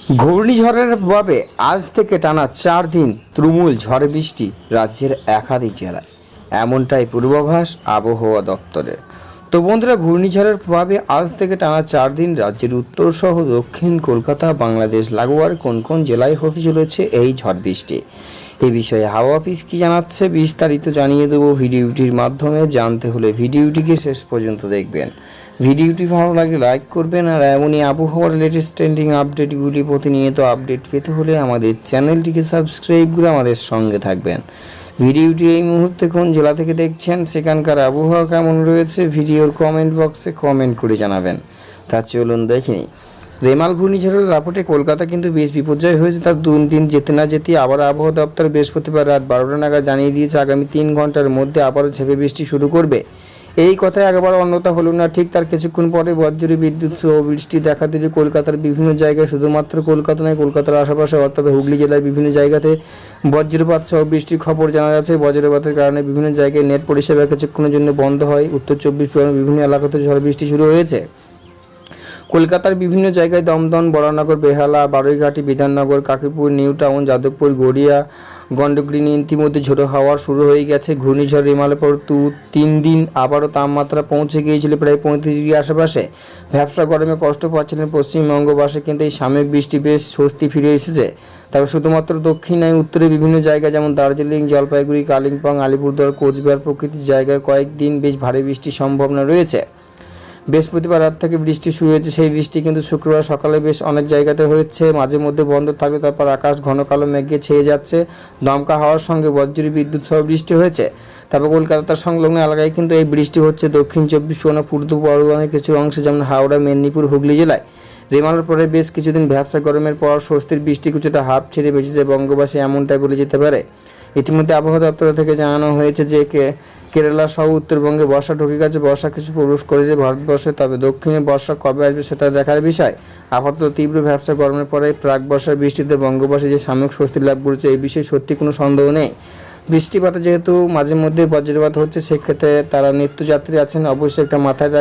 ঘূর্ণিঝড়ের প্রভাবে আজ থেকে টানা 4 দিন তুমুল ঝড় বৃষ্টি রাজ্যের একাধিক জেলায়, এমনটাই পূর্বাভাস আবহাওয়া দপ্তরের। তো বন্ধুরা, ঘূর্ণিঝড়ের প্রভাবে আজ থেকে টানা 4 দিন রাজ্যের উত্তর সহ দক্ষিণ কলকাতা, বাংলাদেশ লাগোয়ার কোন কোন জেলায় হতে চলেছে এই ঝড় বৃষ্টি, এই বিষয়ে হাওয়া অফিস কি জানাচ্ছে বিস্তারিত জানিয়ে দেবো ভিডিওটির মাধ্যমে। জানতে হলে ভিডিওটিকে শেষ পর্যন্ত দেখবেন। ভিডিওটি ভালো লাগলে লাইক করবেন, আর এমনই আবহাওয়ার লেটেস্ট ট্রেন্ডিং আপডেটগুলি প্রতিনিয়ত আপডেট পেতে হলে আমাদের চ্যানেলটিকে সাবস্ক্রাইব করে আমাদের সঙ্গে থাকবেন। ভিডিওটি এই মুহূর্তে কোন জেলা থেকে দেখছেন, সেখানকার আবহাওয়া কেমন রয়েছে, ভিডিওর কমেন্ট বক্সে কমেন্ট করে জানাবেন। তা চলুন দেখে নিই। রেমাল ঘূর্ণিঝড়ের দাপটে কলকাতা কিন্তু বেশ বিপর্যয় হয়েছে। তার 2 দিন যেতে না যেতে আবার আবহাওয়া দপ্তর বৃহস্পতিবার রাত 12টা নাগাদ জানিয়ে দিয়েছে আগামী 3 ঘন্টার মধ্যে আবারও ঝেঁপে বৃষ্টি শুরু করবে। এই কথায় একবার অন্যথা হলো না, ঠিক তার কিছুক্ষণ পরে বজ্রী বিদ্যুৎ সহ বৃষ্টি দেখা দিলে কলকাতার বিভিন্ন জায়গায়, শুধুমাত্র কলকাতা নয়, কলকাতার আশেপাশে অর্থাৎ হুগলি জেলার বিভিন্ন জায়গাতে বজ্রপাত সহ বৃষ্টির খবর জানা যাচ্ছে। বজ্রপাতের কারণে বিভিন্ন জায়গায় নেট পরিষেবা কিছুক্ষণের জন্য বন্ধ হয়। উত্তর 24 পরগনার বিভিন্ন এলাকাতে ঝড় বৃষ্টি শুরু হয়েছে। কলকাতার বিভিন্ন জায়গায় দমদম, বরানগর, বেহালা, বারুইঘাটি, বিধাননগর, কাশীপুর, নিউ টাউন, যাদবপুর, গড়িয়া, গণ্ডগ্রিনী ইতিমধ্যে ঝোড়ো হাওয়া শুরু হয়ে গেছে। ঘূর্ণিঝড় রেমালের পর 3 দিন আবারও তাপমাত্রা পৌঁছে গিয়েছিল প্রায় 35 ডিগ্রি আশেপাশে। ভ্যাপসা গরমে কষ্ট পাচ্ছিলেন পশ্চিমবঙ্গবাসী, কিন্তু এই সাময়িক বৃষ্টি বেশ স্বস্তি ফিরে এসেছে। তবে শুধুমাত্র দক্ষিণায় উত্তরে বিভিন্ন জায়গায় যেমন দার্জিলিং, জলপাইগুড়ি, কালিম্পং, আলিপুরদুয়ার, কোচবিহার প্রভৃতি জায়গায় কয়েকদিন বেশ ভারী বৃষ্টির সম্ভাবনা রয়েছে। বৃহস্পতিবার রাত থেকে বৃষ্টি শুরু হয়েছে। সেই বৃষ্টি কিন্তু শুক্রবার সকালে বেশ অনেক জায়গাতে হয়েছে, মাঝে মধ্যে বন্ধ থাকবে, তারপর আকাশ ঘন কালো মেঘে ছেয়ে যাচ্ছে। দমকা হাওয়ার সঙ্গে বজ্রী বিদ্যুৎ সহ বৃষ্টি হয়েছে। তারপর কলকাতার সংলগ্ন এলাকায় কিন্তু এই বৃষ্টি হচ্ছে দক্ষিণ 24 পরগনা, পূর্ব বর্ধমানের কিছু অংশে যেমন হাওড়া, মেদিনীপুর, হুগলি জেলায়। রেমালের পরে বেশ কিছুদিন ভ্যাপসা গরমের পর স্বস্তির বৃষ্টি কিছুটা হাত ছেড়ে বেঁচেছে বঙ্গবাসী, এমনটাই বলে যেতে পারে। ইতিমধ্যে আবহাওয়া দপ্তর থেকে জানানো হয়েছে যে কেরালা সহ উত্তরবঙ্গে বর্ষা ঢুকে গেছে। বর্ষা কিছু প্রবেশ করেছে ভারতবর্ষে, তবে দক্ষিণে বর্ষা কবে আসবে সেটা দেখার বিষয়। আপাতত তীব্র ভ্যাপসা গরমের পরে প্রাক বর্ষার বৃষ্টিতে বঙ্গবাসী যে সাময়িক স্বস্তি লাভ করেছে, এই বিষয়ে সত্যি কোনো সন্দেহ নেই। বৃষ্টিপাতে যেহেতু মাঝে মধ্যে বজ্রপাত হচ্ছে, সেক্ষেত্রে তারা নিত্যযাত্রী আছেন, অবশ্যই একটা মাথায়